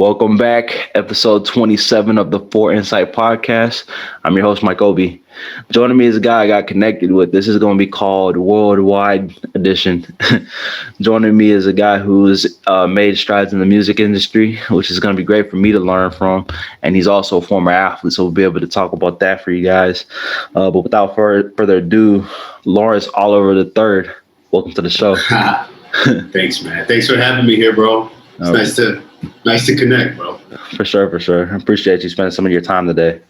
Welcome back, episode 27 of the Four Insight Podcast. I'm your host, Mike Obi. Joining me is a guy I got connected with. This is going to be called Worldwide Edition. Joining me is a guy who's made strides in the music industry, which is going to be great for me to learn from. And he's also a former athlete, so we'll be able to talk about that for you guys. But without further ado, Lawrence Oliver III, welcome to the show. Thanks, man. Thanks for having me here, bro. It's nice to connect, bro. For sure. I appreciate you spending some of your time today.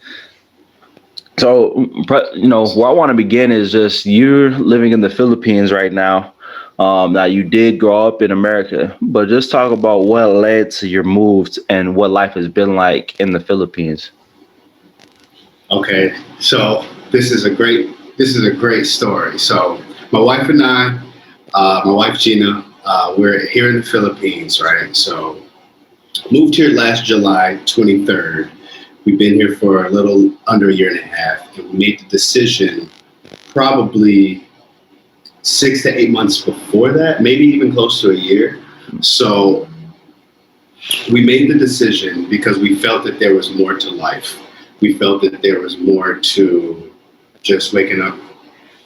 So, where I want to begin is just you're living in the Philippines right now. Now, you did grow up in America, but just talk about what led to your moves and what life has been like in the Philippines. Okay, so this is a great story. So, my wife and I, my wife Gina, we're here in the Philippines, right? So, moved here last July 23rd. We've been here for a little under a year and a half, and we made the decision probably 6 to 8 months before that, maybe even close to a year. So we made the decision because we felt that there was more to life. We felt that there was more to just waking up,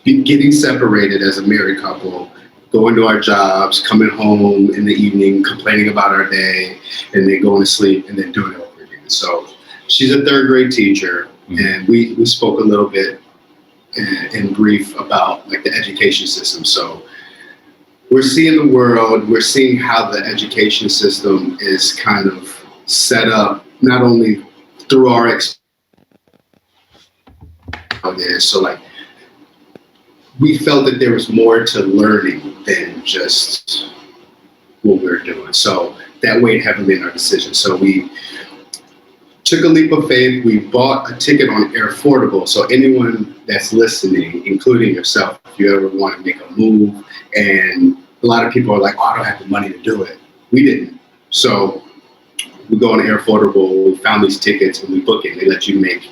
getting separated as a married couple, going to our jobs, coming home in the evening, complaining about our day, and then going to sleep and then doing it over again. So she's a third grade teacher, and we spoke a little bit in brief about like the education system. So we're seeing the world, we're seeing how the education system is kind of set up, not only through our experience. So like, we felt that there was more to learning than just what we were doing. So that weighed heavily in our decision. So we took a leap of faith. We bought a ticket on Air Affordable. So anyone that's listening, including yourself, if you ever want to make a move, and a lot of people are like, oh, I don't have the money to do it. We didn't. So we go on Air Affordable, we found these tickets, and we book it. They let you make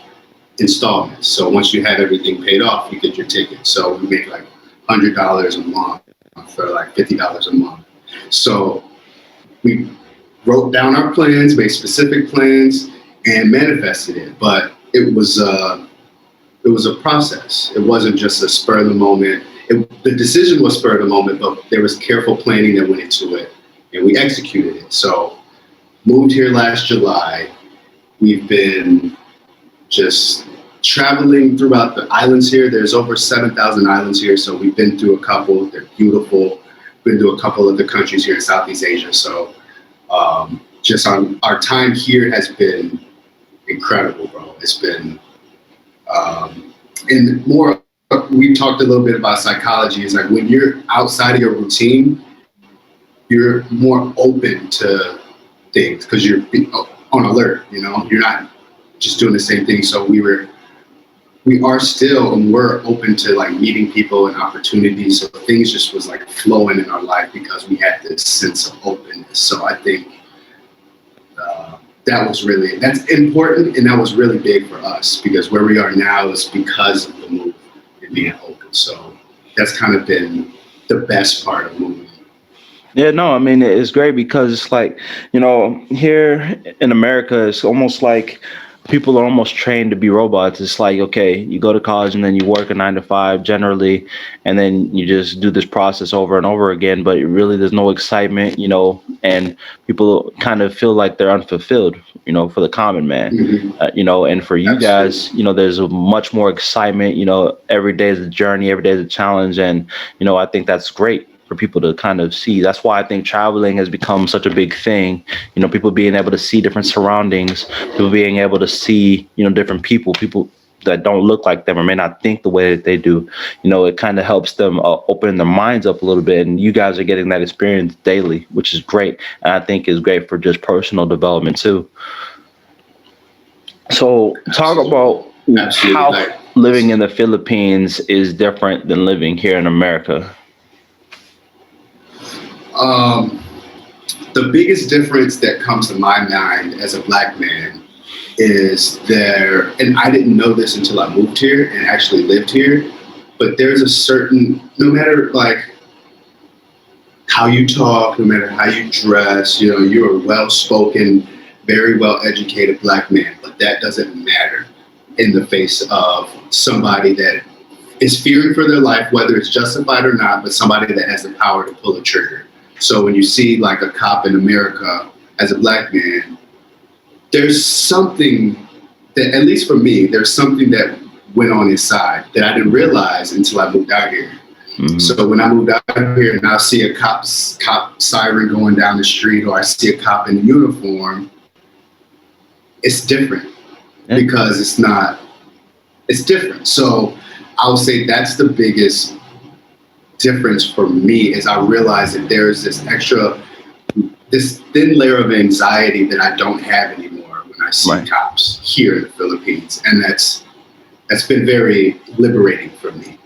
installments. So once you had everything paid off, you get your ticket. So we make like $100 a month for like $50 a month. So we wrote down our plans, made specific plans, and manifested it. But it was a process. It wasn't just a spur of the moment. The decision was spur of the moment, but there was careful planning that went into it, and we executed it. So moved here last July. We've been just traveling throughout the islands here. There's over 7,000 islands here, so we've been through a couple. They're beautiful. Been to a couple of the countries here in Southeast Asia. So just our time here has been incredible, bro. It's been, and more, we talked a little bit about psychology. It's like when you're outside of your routine, you're more open to things because you're on alert, you're not just doing the same thing. So we are still, and we're open to like meeting people and opportunities. So things just was like flowing in our life because we had this sense of openness. So I think that's important, and that was really big for us because where we are now is because of the move and being open. So that's kind of been the best part of moving. Yeah, no, I mean, it's great because it's like, here in America, it's almost like people are almost trained to be robots. It's like, okay, you go to college and then you work a 9 to 5 generally, and then you just do this process over and over again. But really, there's no excitement, and people kind of feel like they're unfulfilled, for the common man, and for you guys, there's a much more excitement. Every day is a journey, every day is a challenge, and I think that's great for people to kind of see. That's why I think traveling has become such a big thing. People being able to see different surroundings, people being able to see, different people that don't look like them or may not think the way that they do. It kind of helps them open their minds up a little bit. And you guys are getting that experience daily, which is great. And I think is great for just personal development too. So talk about how living in the Philippines is different than living here in America. The biggest difference that comes to my mind as a Black man is and I didn't know this until I moved here and actually lived here, but there's a certain, no matter like how you talk, no matter how you dress, you're well spoken, very well educated black man, but that doesn't matter in the face of somebody that is fearing for their life, whether it's justified or not, but somebody that has the power to pull a trigger. So when you see like a cop in America as a black man, there's something that, at least for me, there's something that went on inside that I didn't realize until I moved out here. Mm-hmm. So when I moved out here and I see a cop siren going down the street, or I see a cop in uniform, it's different Yeah. because it's different. So I would say that's the biggest difference for me is I realize that there's this thin layer of anxiety that I don't have anymore when I see Right. cops here in the Philippines, and that's been very liberating for me.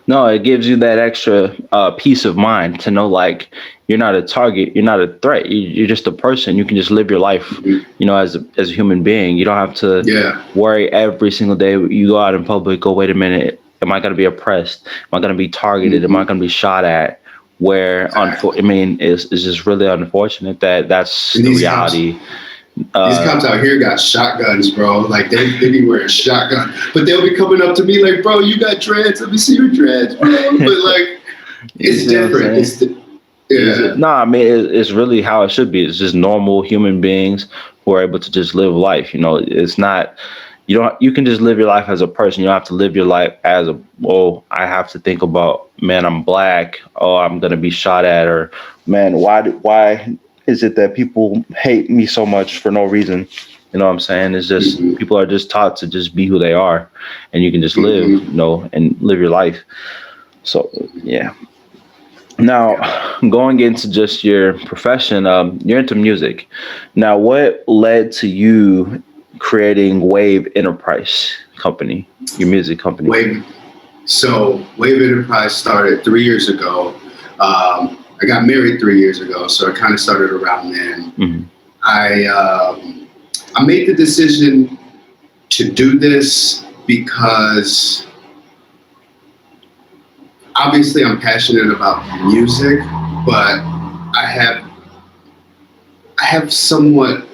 No, it gives you that extra peace of mind to know like you're not a target, you're not a threat. You're just a person. You can just live your life, Mhm. as a human being. You don't have to Yeah. worry every single day you go out in public. Go, wait a minute, am I going to be oppressed? Am I going to be targeted? Am I Hmm. going to be shot at? I Exactly. mean, it's just really unfortunate that that's And the reality. these Uh, cops out here got shotguns, bro. Like they be wearing shotgun, but they'll be coming up to me like, "Bro, you got dreads? Let me see your dreads, bro." But like, you it's see what I'm different. saying? Yeah. No, I mean it's really how it should be. It's just normal human beings who are able to just live life. It's not you can just live your life as a person. You don't have to live your life as a I have to think about, man, I'm black. Oh, I'm gonna be shot at, or man, why is it that people hate me so much for no reason? You know what I'm saying? It's just Hmm. people are just taught to just be who they are, and you can just live, Hmm. and live your life. So yeah. Now, Yeah. going into just your profession, you're into music. Now, what led to you creating Wave Enterprise Company, your music company? Wave. So Wave Enterprise started 3 years ago. I got married 3 years ago, so it kind of started around then. Hmm. I I made the decision to do this because obviously I'm passionate about music, but I have I have somewhat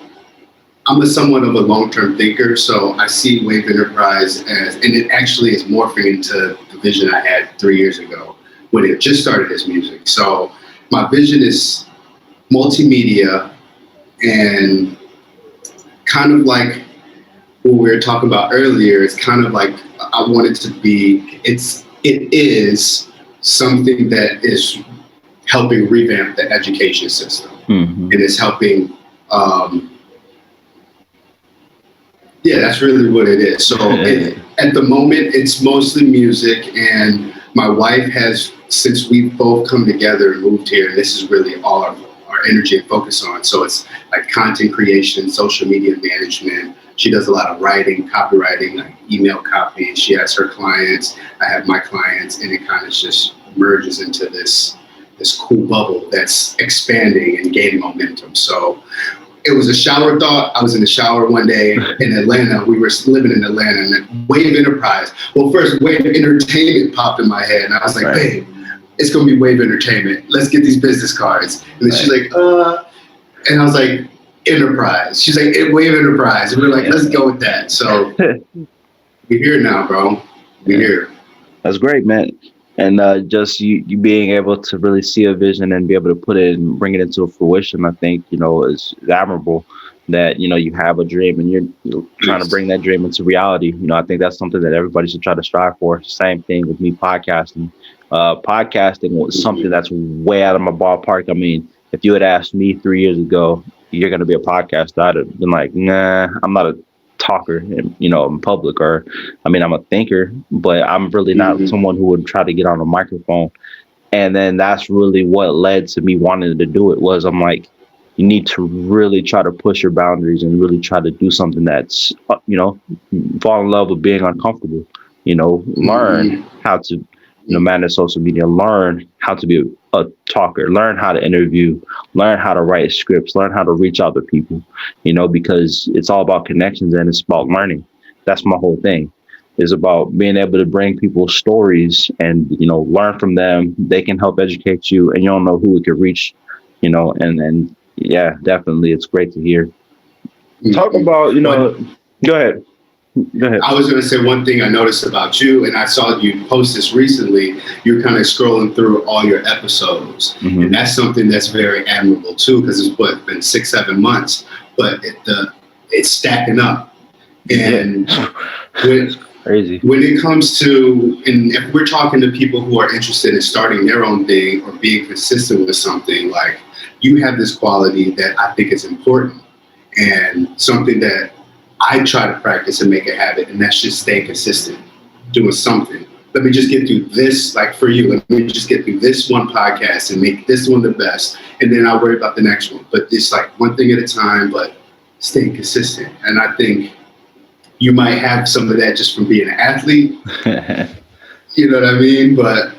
I'm a somewhat of a long-term thinker, so I see Wave Enterprise as, and it actually is morphing into the vision I had 3 years ago when it just started as music. So my vision is multimedia and kind of like what we were talking about earlier. It's kind of like I want it to be. It is something that is helping revamp the education system, Hmm. and it's helping. Um, Yeah, that's really what it is. So at the moment, it's mostly music, and my wife has, since we've both come together and moved here, this is really all our energy and focus on. So it's like content creation, social media management. She does a lot of writing, copywriting, like email copy. She has her clients, I have my clients, and it kind of just merges into this cool bubble that's expanding and gaining momentum. So it was a shower thought. I was in the shower one day in Atlanta. We were living in Atlanta, and Wave Enterprise. Well, first Wave Entertainment popped in my head, and I was like, Right, "Babe, it's gonna be Wave Entertainment. Let's get these business cards." And then she's right. like, and I was like, "Enterprise." She's like, Wave Enterprise," and we are like, "Let's go with that." So we're here now, bro. We're Yeah. here. That's great, man. And just you being able to really see a vision and be able to put it and bring it into fruition, I think, is admirable that, you have a dream and you're trying to Yes. bring that dream into reality. I think that's something that everybody should try to strive for. Same thing with me podcasting. Podcasting was something Mhm. that's way out of my ballpark. I mean, if you had asked me 3 years ago, you're going to be a podcaster, I'd have been like, nah, I'm not a talker, in public, or I mean, I'm a thinker, but I'm really not Mhm. someone who would try to get on a microphone. And then that's really what led to me wanting to do it. Was I'm like, you need to really try to push your boundaries and really try to do something that's, fall in love with being uncomfortable. Learn Mhm. how to, manage social media. Learn how to be a talker. Learn how to interview. Learn how to write scripts. Learn how to reach out to people. Because it's all about connections and it's about learning. That's my whole thing. Is about being able to bring people stories and learn from them. They can help educate you, and you don't know who it could reach. And yeah, definitely, it's great to hear. Talk Mhm. about, One, go ahead. Go ahead. I was going to say one thing I noticed about you, and I saw you post this recently. You're kind of scrolling through all your episodes, and Hmm. that's something that's very admirable too, because it's what been 6, 7 months, but it's stacking up. Yeah. And when It's crazy. when it comes to, and if we're talking to people who are interested in starting their own thing or being consistent with something, like you have this quality that I think is important and something that I try to practice and make a habit, and that's just staying consistent, doing something. Let me just get through this, like for you, let me just get through this one podcast and make this one the best, and then I'll worry about the next one. But it's like one thing at a time, but staying consistent. And I think you might have some of that just from being an athlete, you know what I mean? But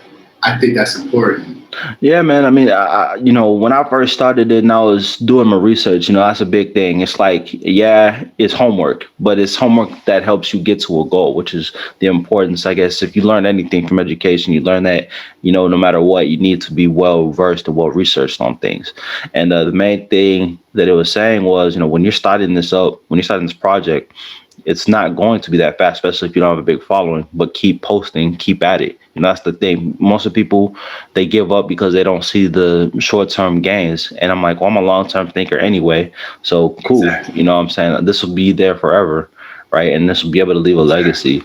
I think that's important. Yeah, man. I mean, when I first started it and I was doing my research, that's a big thing. It's like, yeah, it's homework, but it's homework that helps you get to a goal, which is the importance. I guess if you learn anything from education, you learn that, no matter what, you need to be well versed and well researched on things. And the main thing that it was saying was, when you're starting this up, when you're starting this project, it's not going to be that fast, especially if you don't have a big following. But keep posting, keep at it. That's the thing. Most of the people, they give up because they don't see the short term gains. And I'm like, well, I'm a long term thinker anyway. So cool. You Exactly. know what I'm saying? This will be there forever. Right. And this will be able to leave a Exactly. legacy.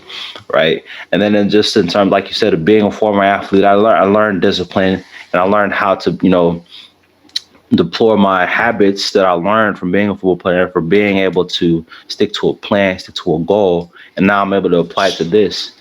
Right. And then just in terms, like you said, of being a former athlete, I learned discipline and I learned how to, deploy my habits that I learned from being a football player, for being able to stick to a plan, stick to a goal, and now I'm able to apply it to this.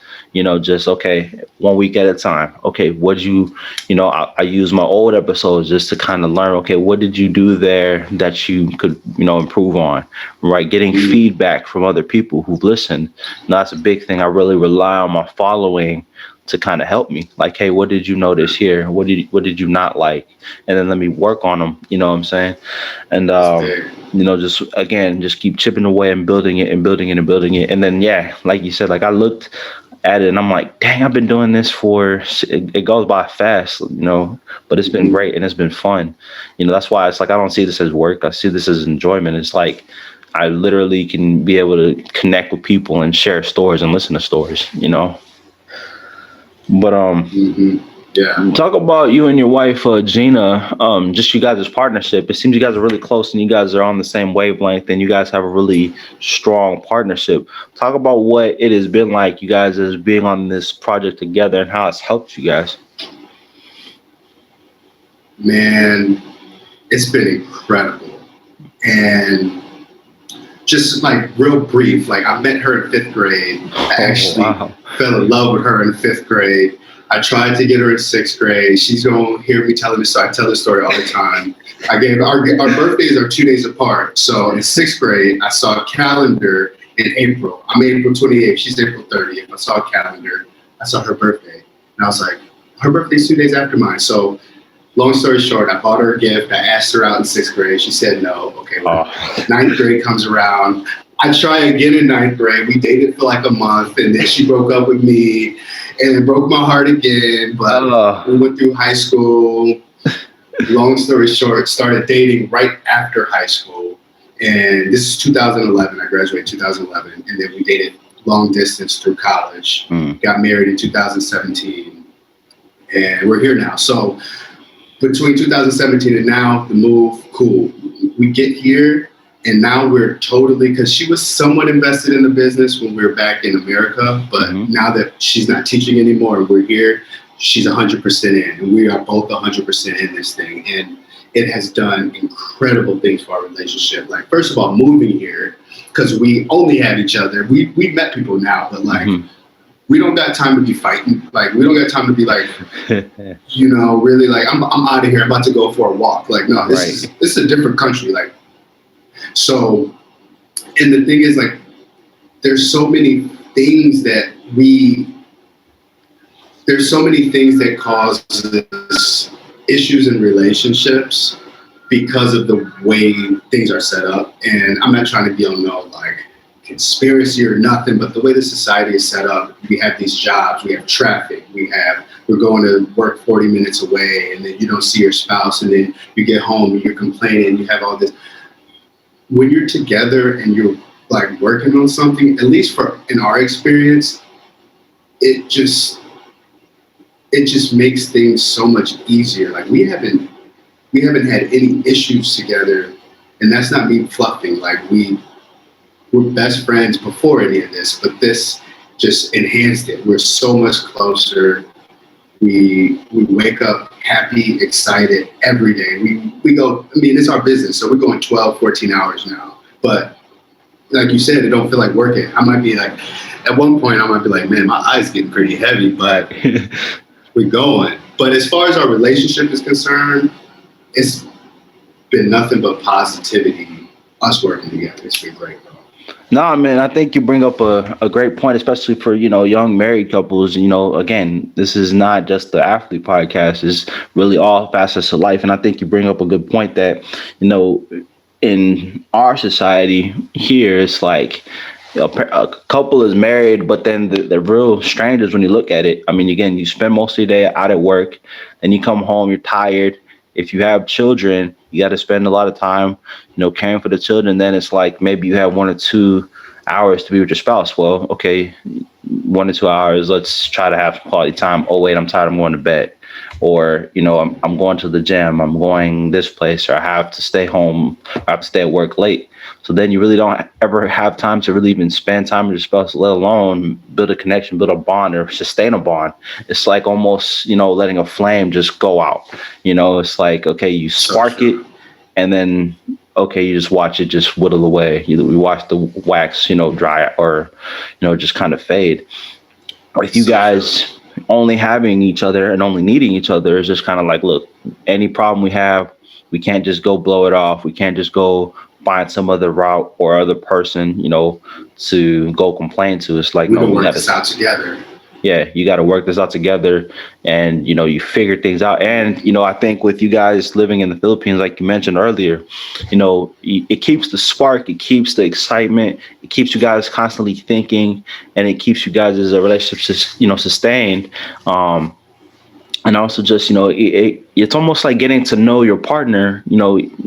Just okay, 1 week at a time. Okay, what I use my old episodes just to kind of learn. Okay, what did you do there that you could improve on? Right, getting Mhm. feedback from other people who've listened. Now, that's a big thing. I really rely on my following to kind of help me. Like, hey, what did you notice here? What did you not like? And then let me work on them. You know what I'm saying? And That's big. just again, just keep chipping away and building it and building it and building it. And then yeah, like you said, like I looked at it and I'm like, dang, I've been doing this for it goes by fast, but it's been Mhm. great and it's been fun. That's why it's like I don't see this as work. I see this as enjoyment. It's like I literally can be able to connect with people and share stories and listen to stories. But Mhm. Yeah. talk about you and your wife, Gina. Just you guys' partnership. It seems you guys are really close, and you guys are on the same wavelength, and you guys have a really strong partnership. Talk about what it has been like, you guys as being on this project together, and how it's helped you guys. Man, it's been incredible. And just like real brief, like I met her in fifth grade. I Oh actually wow! fell in love with her in fifth grade. I tried to get her in sixth grade. She's gonna hear me telling this story. I tell this story all the time. I gave our birthdays are 2 days apart. So in sixth grade, I saw a calendar in April. I'm April 28th. She's April 30th. I saw a calendar. I saw her birthday, and I was like, her birthday's 2 days after mine. So long story short, I bought her a gift. I asked her out in sixth grade. She said no. Okay, whatever. Oh, Ninth grade comes around. I try again in ninth grade. We dated for like a month, and then she broke up with me, and it broke my heart again. But we uh, went through high school. Long story short, started dating right after high school, and this is 2011. I graduated 2011, and then we dated long distance through college. mm, Got married in 2017, and we're here now. So between 2017 and now, the move, cool. We get here, and now we're totally, because she was somewhat invested in the business when we were back in America, but hmm now that she's not teaching anymore and we're here, she's 100% in, and we are both 100% in this thing. And it has done incredible things for our relationship. Like, first of all, moving here, because we only have each other. We've met people now, but like, hmm we don't got time to be fighting. Like, we don't got time to be like, really like I'm out of here. I'm about to go for a walk. Like, no, right. this is a different country. Like, so, and the thing is, like, there's so many things that we there's so many things that cause issues in relationships because of the way things are set up. And I'm not trying to be on no like conspiracy or nothing, but the way the society is set up, we have these jobs, we have traffic, we're going to work 40 minutes away, and then you don't see your spouse, and then you get home and you're complaining, you have all this. when you're together and you're like working on something, at least for in our experience, it just it just makes things so much easier. Like we haven't had any issues together, and that's not me fluffing. Like we're best friends before any of this, but this just enhanced it. We're so much closer. We wake up happy, excited every day. We go. I mean, it's our business, so we're going 12, 14 hours now. But like you said, it don't feel like working. I might be like, at one point, I might be like, man, my eyes getting pretty heavy, but Right. we're going. But as far as our relationship is concerned, it's been nothing but positivity. Us working together, it's been great, bro. No, man, I think you bring up a great point, especially for, young married couples. Again, this is not just the athlete podcast, it's really all facets of life. And I think you bring up a good point that, you know, in our society here, it's like a couple is married, but then they're real strangers when you look at it. I mean, again, you spend most of your day out at work, and you come home, you're tired. If you have children, you got to spend a lot of time, caring for the children. Then it's like maybe you have 1 or 2 hours to be with your spouse. Well, okay, 1 or 2 hours. Let's try to have quality time. Oh wait, I'm tired. I'm going to bed. Or I'm going to the gym. I'm going this place, or I have to stay home. I have to stay at work late. So then you really don't ever have time to really even spend time with your spouse, let alone build a connection, build a bond, or sustain a bond. It's like almost, letting a flame just go out. It's like, okay, you So spark true. it, and then, okay, you just watch it just whittle away. You watch the wax, dry, or, just kind of fade. With you So true. guys only having each other and only needing each other, is just kind of like, look, any problem we have, we can't just go blow it off. We can't just go find some other route or other person, to go complain to. It's like, We're no, gonna we work got to, this out together. yeah, you got to work this out together. And you figure things out. And I think with you guys living in the Philippines, like you mentioned earlier, it keeps the spark, it keeps the excitement, it keeps you guys constantly thinking, and it keeps you guys as a relationship sustained. Um and also, just it's almost like getting to know your partner,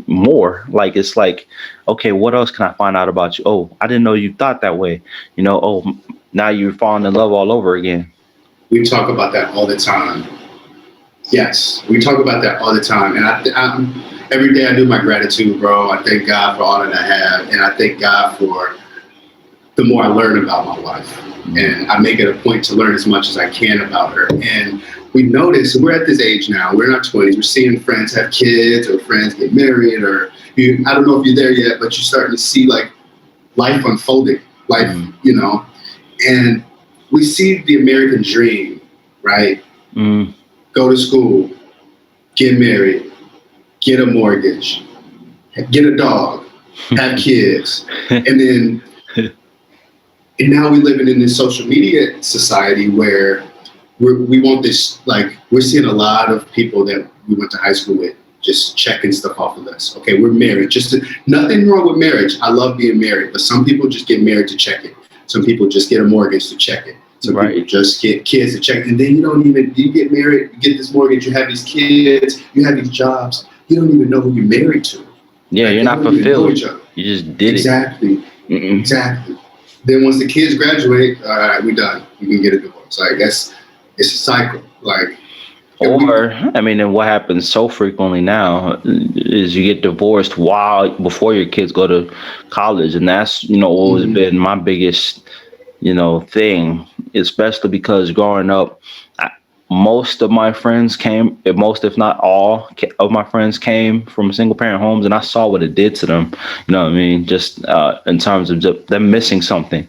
more. Like, it's like, okay, what else can I find out about you? Oh, I didn't know you thought that way. Oh, now you're falling in love all over again. We talk about that all the time. Yes, we talk about that all the time, and every day I do my gratitude, bro. I thank God for all that I have, and I thank God for the more I learn about my wife, Mhm. and I make it a point to learn as much as I can about her. And we notice we're at this age now. We're in our 20s. We're seeing friends have kids or friends get married, or I don't know if you're there yet, but you're starting to see like life unfolding, life, Mhm. and we see the American dream, right? Mhm. Go to school, get married, get a mortgage, get a dog, have kids, and then and now we're living in this social media society where we want this, like we're seeing a lot of people that we went to high school with just checking stuff off of us. Okay, we're married. Nothing wrong with marriage. I love being married, but some people just get married to check it. Some people just get a mortgage to check it. Some people Right. just get kids to check it. And then you get married, you get this mortgage, you have these kids, you have these jobs. You don't even know who you're married to. Yeah, Like you're they not don't even know fulfilled. each other. You just did it. Exactly. Mm-mm. Exactly. Then once the kids graduate, all right, we done. You can get a divorce. Like it's a cycle. Like and we Or, I mean, and what happens so frequently now is you get divorced while before your kids go to college, and that's always mhm. been my biggest thing, especially because growing up, I, most of my friends came, most if not all of my friends came from single parent homes, and I saw what it did to them. You know what I mean? Just in terms of just them missing something.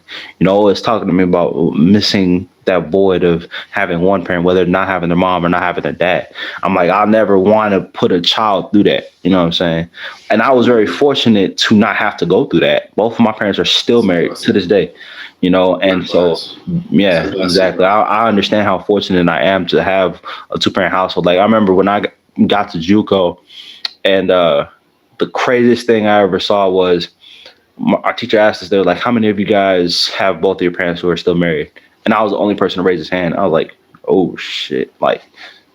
Always talking to me about missing that void of having one parent, whether not having their mom or not having their dad. I'm like, I'll never want to put a child through that. You know what I'm saying? And I was very fortunate to not have to go through that. Both of my parents are still It's a married to blessing. this day. We're And so, blessed. It's a yeah, blessing, exactly. bro. I understand how fortunate I am to have a two-parent household. Like, I remember when I got to JUCO, and the craziest thing I ever saw was our teacher asked us, they were like, how many of you guys have both of your parents who are still married? And I was the only person to raise his hand. I was like, oh shit, like,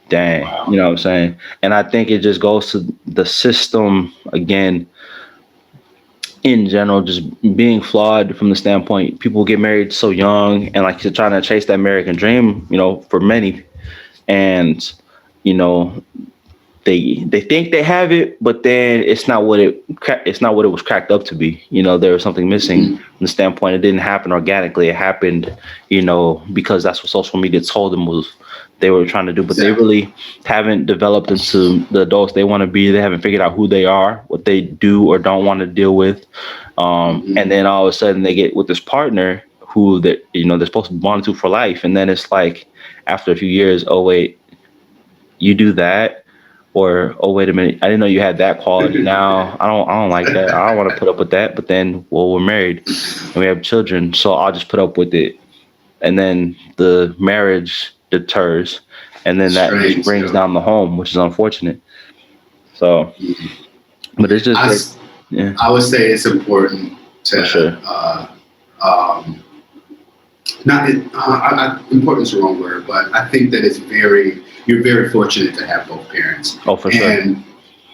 dang, you Wow. know what I'm saying? And I think it just goes to the system again. in general, just being flawed from the standpoint people get married so young and like you're trying to chase that American dream, for many, and you know they think they have it, but then it's not what it was cracked up to be. There was something missing Mhm. from the standpoint. It didn't happen organically. It happened, because that's what social media told them was they were trying to do. But they Exactly. really haven't developed into the adults they want to be. They haven't figured out who they are, what they do or don't want to deal with. And Hmm. then all of a sudden they get with this partner who they're supposed to bond to for life, and then it's like after a few years, oh wait, you do that, or oh wait a minute, I didn't know you had that quality. Now I don't like that. I don't want to put up with that. But then, well, we're married and we have children, so I'll just put up with it. And then the marriage deters, and then that just Strange, brings yo. down the home, which is unfortunate. So, Mhm. but it's just I, great. s- Yeah, I would say it's important for to sure. um, not important is the wrong word, but I think that you're very fortunate to have both parents. Oh, for sure. And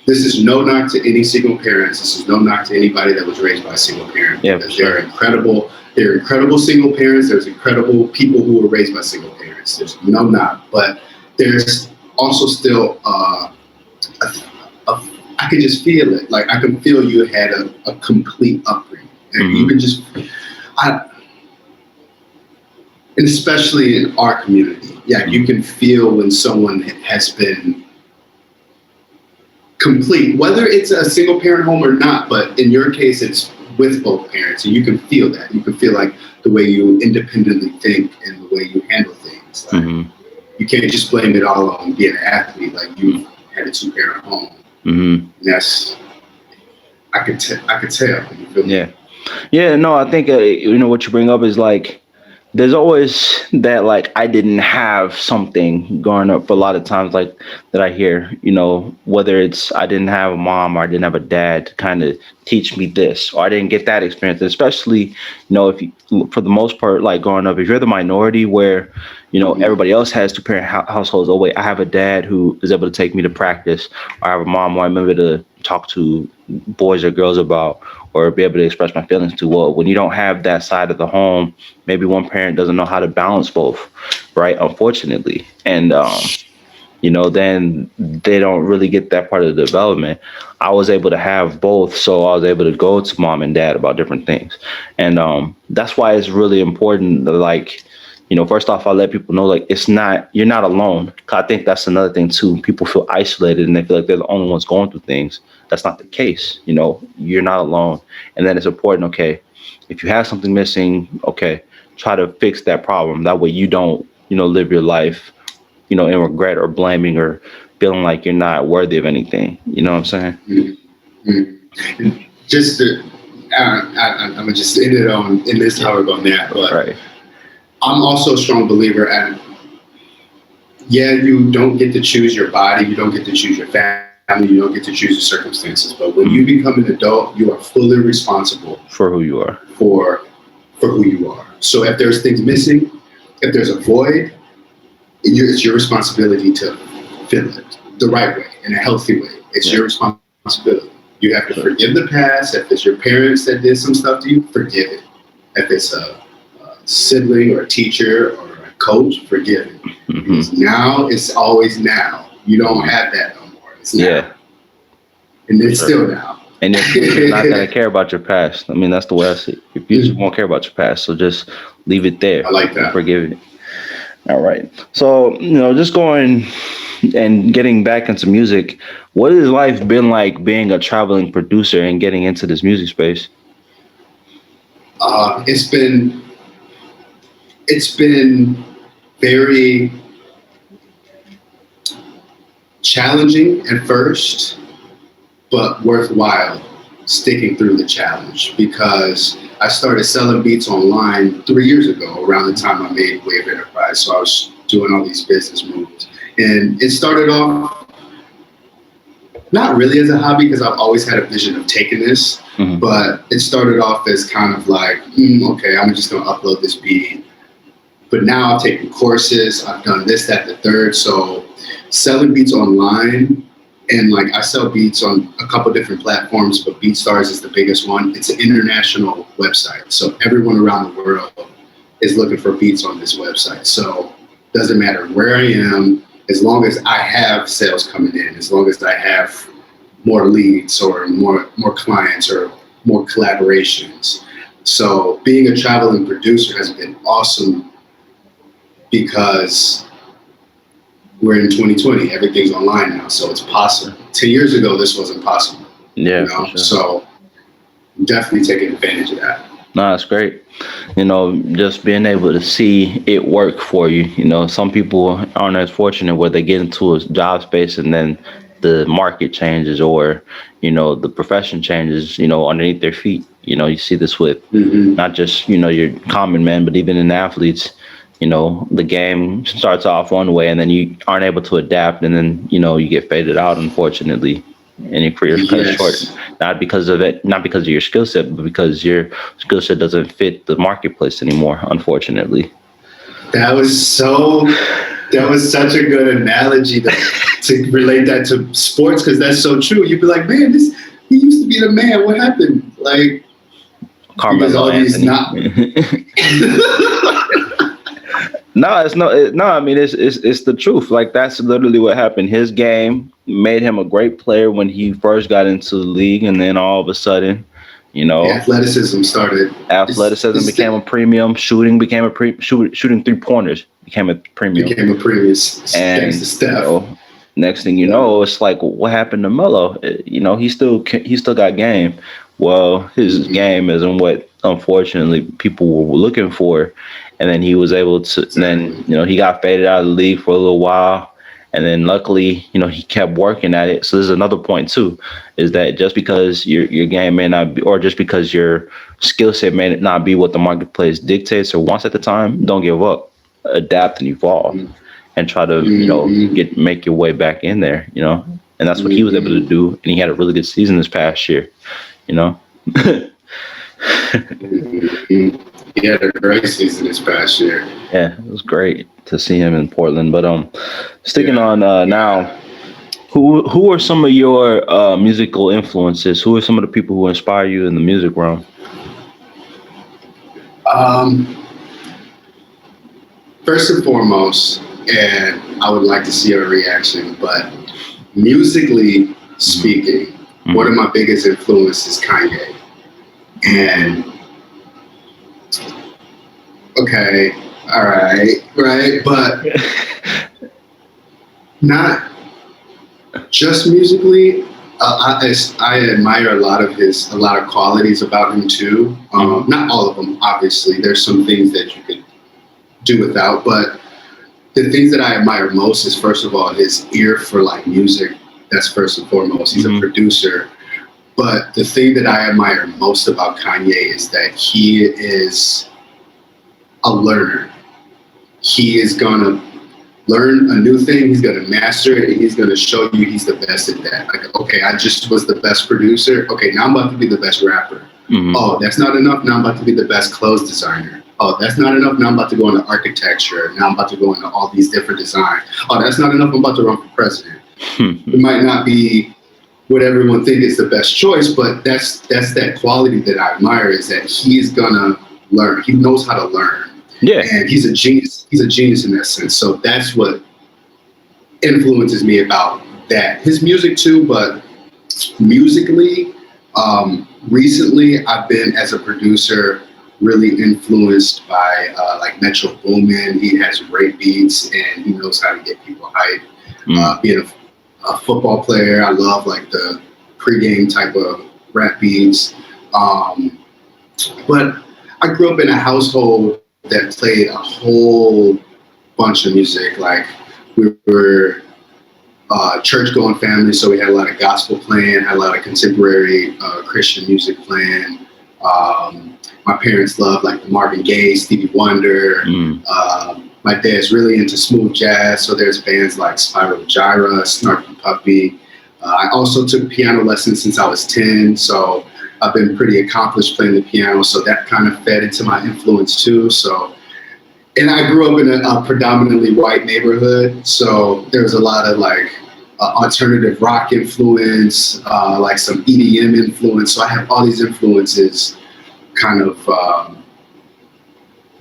this is no knock to any single parents. This is no knock to anybody that was raised by a single parent, Yeah, for because they're sure. incredible. They're incredible single parents. There's incredible people who were raised by single parents. There's no knock, but there's also still a, I can just feel it. Like I can feel you had a complete upbringing, and you Hmm. can just, I, and especially in our community, yeah, you can feel when someone has been complete, whether it's a single parent home or not. But in your case, it's with both parents, and you can feel that. You can feel like the way you independently think and the way you handle things. Like Hmm. you can't just blame it all on being an athlete. Like you've had a two-parent home, Hmm. and that's I could tell. You feel me? Yeah. Yeah, no, I think what you bring up is like there's always that like I didn't have something growing up. A lot of times, like that I hear, whether it's I didn't have a mom or I didn't have a dad to kind of teach me this, or I didn't get that experience. Especially, if you, for the most part, like growing up, if you're the minority where Mhm. everybody else has two parent households. Oh wait, I have a dad who is able to take me to practice, or I have a mom who I'm able to talk to boys or girls about, or be able to express my feelings to. Well, when you don't have that side of the home, maybe one parent doesn't know how to balance both, right? Unfortunately, and then they don't really get that part of the development. I was able to have both, so I was able to go to mom and dad about different things, and that's why it's really important to like. First off, I let people know like you're not alone. 'Cause I think that's another thing too. People feel isolated and they feel like they're the only ones going through things. That's not the case. You're not alone. And then it's important. Okay, if you have something missing, okay, try to fix that problem. That way you don't live your life in regret or blaming or feeling like you're not worthy of anything. You know what I'm saying? Mhm. Mhm. And just to, I'm gonna just end it on in this Yeah. topic on that, but Right. I'm also a strong believer at, yeah, you don't get to choose your body, you don't get to choose your family, you don't get to choose your circumstances, but when you Mhm. become an adult, you are fully responsible For who you are. for for who you are. So if there's things missing, if there's a void, it's your responsibility to fill it the right way, in a healthy way. It's Yeah. your responsibility. You have to forgive Sure. the past. If it's your parents that did some stuff to you, forgive it. If it's a sibling or a teacher or a coach, forgive it. Hmm. Because now it's always now. You don't Hmm. have that no more. It's now. Yeah. And For it's sure. still now. And your kids are not gonna care about your past. I mean, that's the way I see it. Your future won't care about your past, so just leave it there I like and that. forgive it. All right. So, just going and getting back into music, what has life been like being a traveling producer and getting into this music space? Uh, it's been it's been very challenging at first, but worthwhile sticking through the challenge, because I started selling beats online 3 years ago around the time I made Wave Enterprise. So I was doing all these business moves. And it started off not really as a hobby, because I've always had a vision of taking this, Hmm. but it started off as kind of like, okay, I'm just going to upload this beat. But now I've taken courses, I've done this, that, the third. So selling beats online And like I sell beats on a couple different platforms, but BeatStars is the biggest one. It's an international website, so everyone around the world is looking for beats on this website. So doesn't matter where I am, as long as I have sales coming in, as long as I have more leads or more clients or more collaborations. So being a traveling producer has been awesome because we're in 2020. Everything's online now, so it's possible. 10 years ago, this wasn't possible. Yeah, for sure. So definitely taking advantage of that. No, that's great. Just being able to see it work for you. Some people aren't as fortunate where they get into a job space and then the market changes or, the profession changes, underneath their feet. You see this with Mm-hmm. not just, your common man, but even in athletes. The game starts off one way and then you aren't able to adapt and then, you get faded out, unfortunately, and your career's cut short. Yes, Not because of it, not because of your skill set, but because your skill set doesn't fit the marketplace anymore, unfortunately. that was so. That was such a good analogy to relate that to sports because that's so true. You'd be like, man, this he used to be the man. What happened? Like because Carmelo all these Anthony. not. No, it's no, no. I mean, it's the truth. Like that's literally what happened. His game made him a great player when he first got into the league, and then all of a sudden, you The know, athleticism started. athleticism It's became a premium. Shooting became shooting 3 pointers became a premium. became a previous thanks to And Steph. next thing you Yeah. know, it's like what happened to Melo? He still got game. Well, his Mm-hmm. game isn't what unfortunately people were looking for, and then he was able to. Then Exactly. he got faded out of the league for a little while, and then luckily he kept working at it. So there's another point too, is that just because your game may not be, or just because your skill set may not be what the marketplace dictates or wants at the time, don't give up. Adapt and evolve and try to Mm-hmm. make your way back in there, and that's what he was able to Mm-hmm. do, and he had a really good season this past year, you know. Mm-hmm. He had a great season this past year. Yeah, it was great to see him in Portland. But sticking Yeah. on now, who are some of your musical influences? Who are some of the people who inspire you in the music realm? Um, First and foremost, and I would like to see a reaction, but musically speaking, one of Mhm. my biggest influences is Kanye. And okay, all right, right, but not just musically. I admire a lot of qualities about him too. Mhm. Not all of them, obviously. There's some things that you could do without, but the things that I admire most is first of all his ear for like music. That's first and foremost. He's a Mhm. producer. But the thing that I admire most about Kanye is that he is a learner. He is gonna learn a new thing, he's gonna master it, and he's gonna show you he's the best at that. Like, okay, I just was the best producer. Okay, now I'm about to be the best rapper. Mhm. Oh, that's not enough. Now I'm about to be the best clothes designer. Oh, that's not enough. Now I'm about to go into architecture. Now I'm about to go into all these different designs. Oh, that's not enough. I'm about to run for president. It might not be what everyone thinks is the best choice, but that's that quality that I admire is that he's gonna learn. He knows how to learn, Yeah. and he's a genius. He's a genius in that sense. So that's what influences me about that. His music too, but musically, recently I've been as a producer really influenced by like Metro Boomin. He has great beats and he knows how to get people hyped. Mm. Being a football player, I love like the pregame type of rap beats. Um, but I grew up in a household that played a whole bunch of music. Like we were church going family, so we had a lot of gospel playing, had a lot of contemporary Christian music playing. My parents loved like Marvin Gaye, Stevie Wonder. Mm. My dad's really into smooth jazz, so there's bands like Spiral Gyra, Snarky Puppy. I also took piano lessons since I was 10, so I've been pretty accomplished playing the piano, so that kind of fed into my influence too. So, and I grew up in a predominantly white neighborhood, so there was a lot of like alternative rock influence, like some EDM influence. So I have all these influences kind of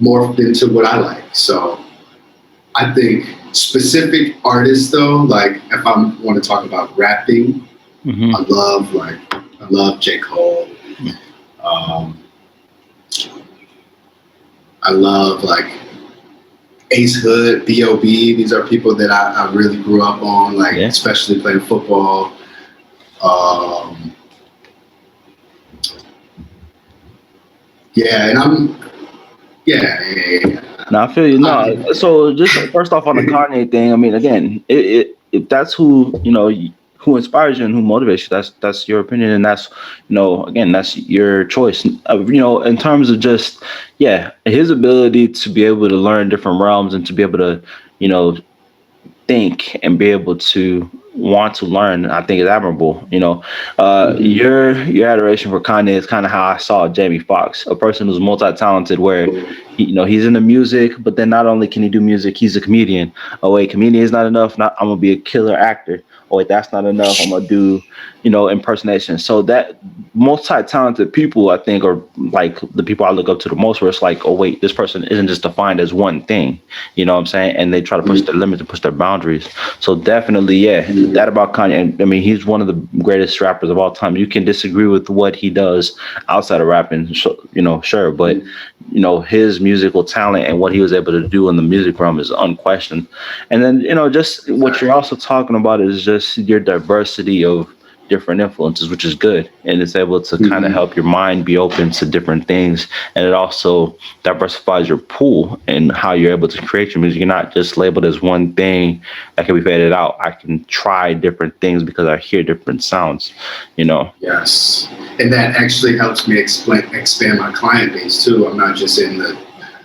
morphed into what I like. So I think specific artists though, like if I want to talk about rapping, Hmm. I love J. Cole. Um, I love like Ace Hood, B.O.B. These are people that I really grew up on, like Yeah. especially playing football. Um, yeah, and yeah. No, I feel you. No, I, so just first off on the Kanye thing, I mean, again, if that's who who inspires you and who motivates you, that's your opinion, and that's again, that's your choice. In terms of just yeah, his ability to be able to learn different realms and to be able to you know think and be able to want to learn, I think is admirable. Mhm. Your adoration for Kanye is kind of how I saw Jamie Foxx, a person who's multi-talented, where Cool. he's into music, but then not only can he do music, he's a comedian. Oh wait, comedian is not enough. Not I'm gonna be a killer actor. Oh wait, that's not enough. I'm gonna do impersonation. So that multi-talented people, I think, are like the people I look up to the most. Where it's like, oh wait, this person isn't just defined as one thing. You know what I'm saying? And they try to push their limits and push their boundaries. So definitely, yeah, that about Kanye. I mean, he's one of the greatest rappers of all time. You can disagree with what he does outside of rapping, sure, but his musical talent and what he was able to do in the music realm is unquestioned. And then just what you're also talking about is just your diversity of different influences, which is good, and it's able to kind of Mhm. help your mind be open to different things, and it also diversifies your pool and how you're able to create your music. You're not just labeled as one thing that can be faded out. I can try different things because I hear different sounds, you know. Yes, and that actually helps me expand my client base too. I'm not just in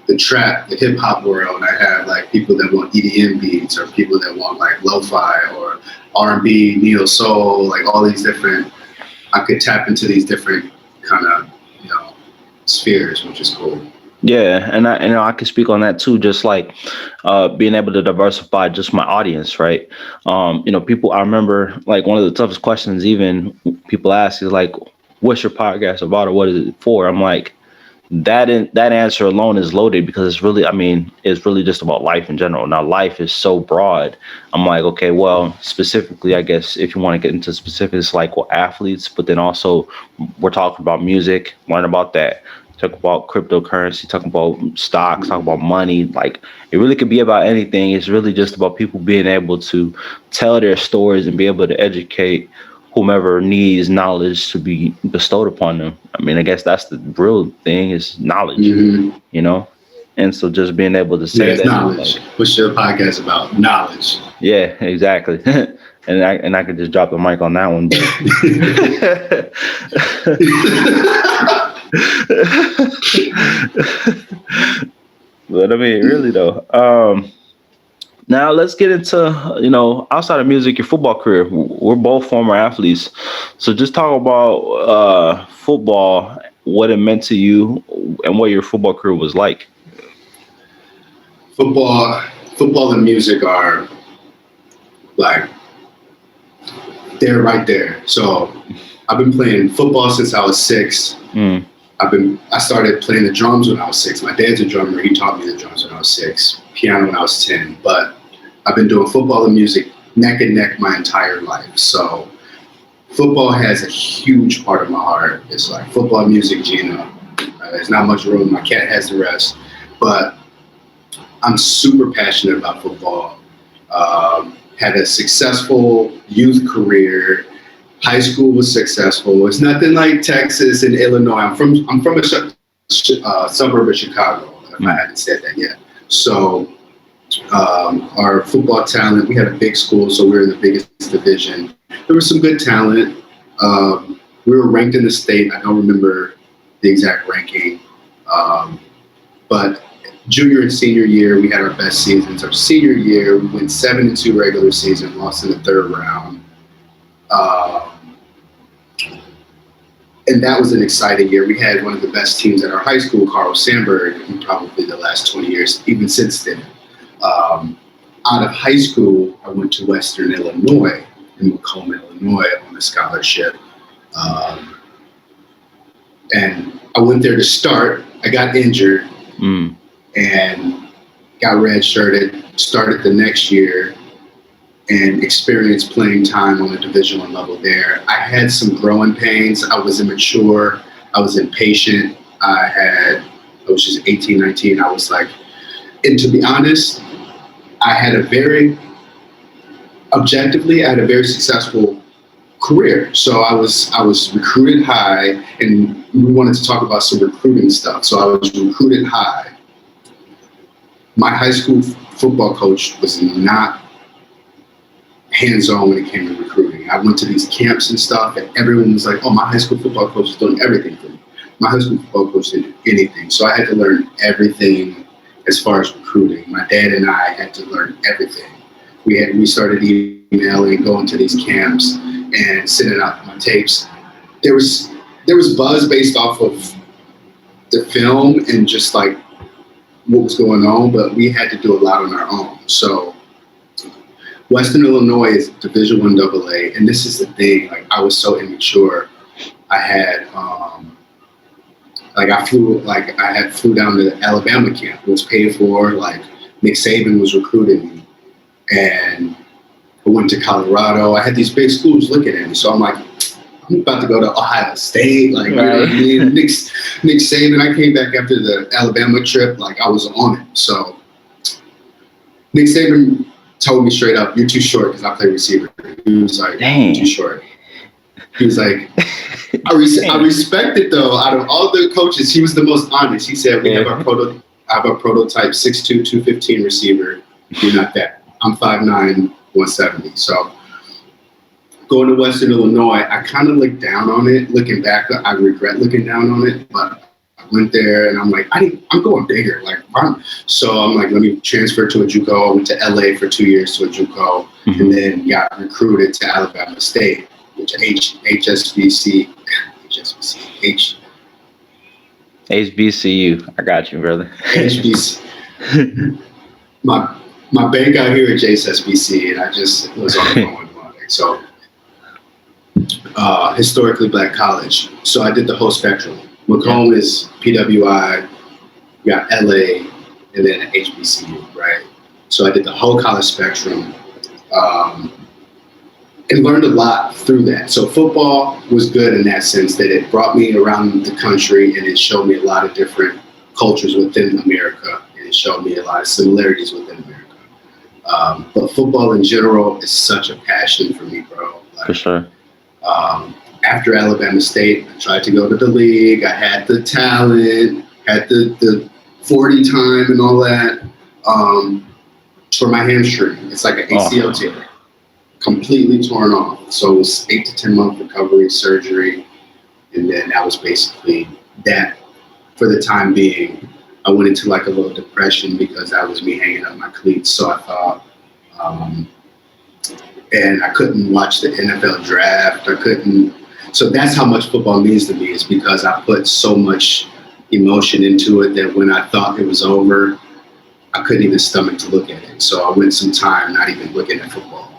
the trap, the hip hop world. I have like people that want EDM beats, or people that want like lo-fi or R&B, neo soul, like all these different. I could tap into these different kind of you know spheres, which is cool. Yeah, and I can speak on that too. Just like being able to diversify just my audience, right? People. I remember like one of the toughest questions even people ask is like, "What's your podcast about, or what is it for?" I'm like, that answer alone is loaded because it's really, I mean, it's really just about life in general. Now, life is so broad. I'm like, okay, well, specifically, I guess if you want to get into specifics, like well, athletes, but then also we're talking about music, learn about that. Talk about cryptocurrency, talk about stocks, talk about money. Like it really could be about anything. It's really just about people being able to tell their stories and be able to educate whomever needs knowledge to be bestowed upon them. I mean, I guess that's the real thing is knowledge, Hmm. you know? And so just being able to Yeah, say it's that is knowledge. like, What's your podcast about? Knowledge. yeah, exactly. And I could just drop the mic on that one, but but I mean, really though. Now let's get into outside of music, your football career. We're both former athletes, so just talk about football, what it meant to you, and what your football career was like. football, football and music are like they're right there. So I've been playing football since I was 6. Mm, I started playing the drums when I was 6. My dad's a drummer. He taught me the drums when I was 6. Piano when I was 10. But I've been doing football and music neck and neck my entire life. So football has a huge part of my heart. It's like football, music, Gino. There's not much room. My cat has the rest. But I'm super passionate about football. Had a successful youth career. High school was successful. It's nothing like Texas and Illinois. I'm from a suburb of Chicago. If I mm, haven't said that yet. So our football talent. We had a big school, so we were in the biggest division. There was some good talent. We were ranked in the state. I don't remember the exact ranking, but junior and senior year, we had our best seasons. Our senior year, we went 7-2 regular season, lost in the third round. Um, and that was an exciting year. We had one of the best teams at our high school, Carl Sandburg, in probably the last 20 years, even since then. Um, Out of high school, I went to Western Illinois. in Macomb, Illinois, on a scholarship. Um, and I went there to start. I got injured Mm. and got redshirted. Started the next year and experienced playing time on a Division One level there. I had some growing pains. I was immature. I was impatient. I was just 18, 19. I was like, and to be honest, I had a very, objectively, I had a very successful career. So I was recruited high, and we wanted to talk about some recruiting stuff. So I was recruited high. My high school football coach was not hands-on when it came to recruiting. I went to these camps and stuff, and everyone was like, "Oh, my high school football coach is doing everything for me." My high school football coach didn't do anything, so I had to learn everything as far as recruiting. My dad and I had to learn everything. We started emailing, going to these camps, and sending out my tapes. There was there was buzz based off of the film and just like what was going on, but we had to do a lot on our own. So Western Illinois is Division One AA, and this is the thing. Like I was so immature. I had I had flew down to Alabama camp. It was paid for. Like Nick Saban was recruiting me, and I went to Colorado. I had these big schools looking at me, so I'm like, I'm about to go to Ohio State. Like you know what I mean? Nick Saban. I came back after the Alabama trip. Like I was on it. So Nick Saban told me straight up, "You're too short because I play receiver." He was like, Dang. "You're too short." He was like, I respect it though. Out of all the coaches, he was the most honest. He said, "We have I have a prototype 6'2", 215 receiver. You're not that. I'm 5'9", 170." So going to Western Illinois, I kind of looked down on it. Looking back, I regret looking down on it, but I went there and I'm like, I'm going bigger. So I'm like, let me transfer to a JUCO. I went to LA for 2 years to a JUCO, and then got recruited to Alabama State, which HSBC, H HBCU. I got you, brother. HBC. My bank out here at JSSBC, and I just was on the phone with it. So historically black college. So I did the whole spectrum. Macomb is PWI, you got LA, and then HBCU, right? So I did the whole college spectrum, and learned a lot through that. So football was good in that sense that it brought me around the country and it showed me a lot of different cultures within America, and it showed me a lot of similarities within America. But football in general is such a passion for me, bro. For sure. After Alabama State, I tried to go to the league. I had the talent, had the 40 time and all that. For my hamstring, it's like an ACL tear, completely torn off. So it was 8 to 10 month recovery, surgery, and then that was basically that. For the time being, I went into like a little depression because that was me hanging up my cleats. So I thought, and I couldn't watch the NFL draft. I couldn't. So that's how much football means to me, is because I put so much emotion into it that when I thought it was over, I couldn't even stomach to look at it. So I went some time not even looking at football.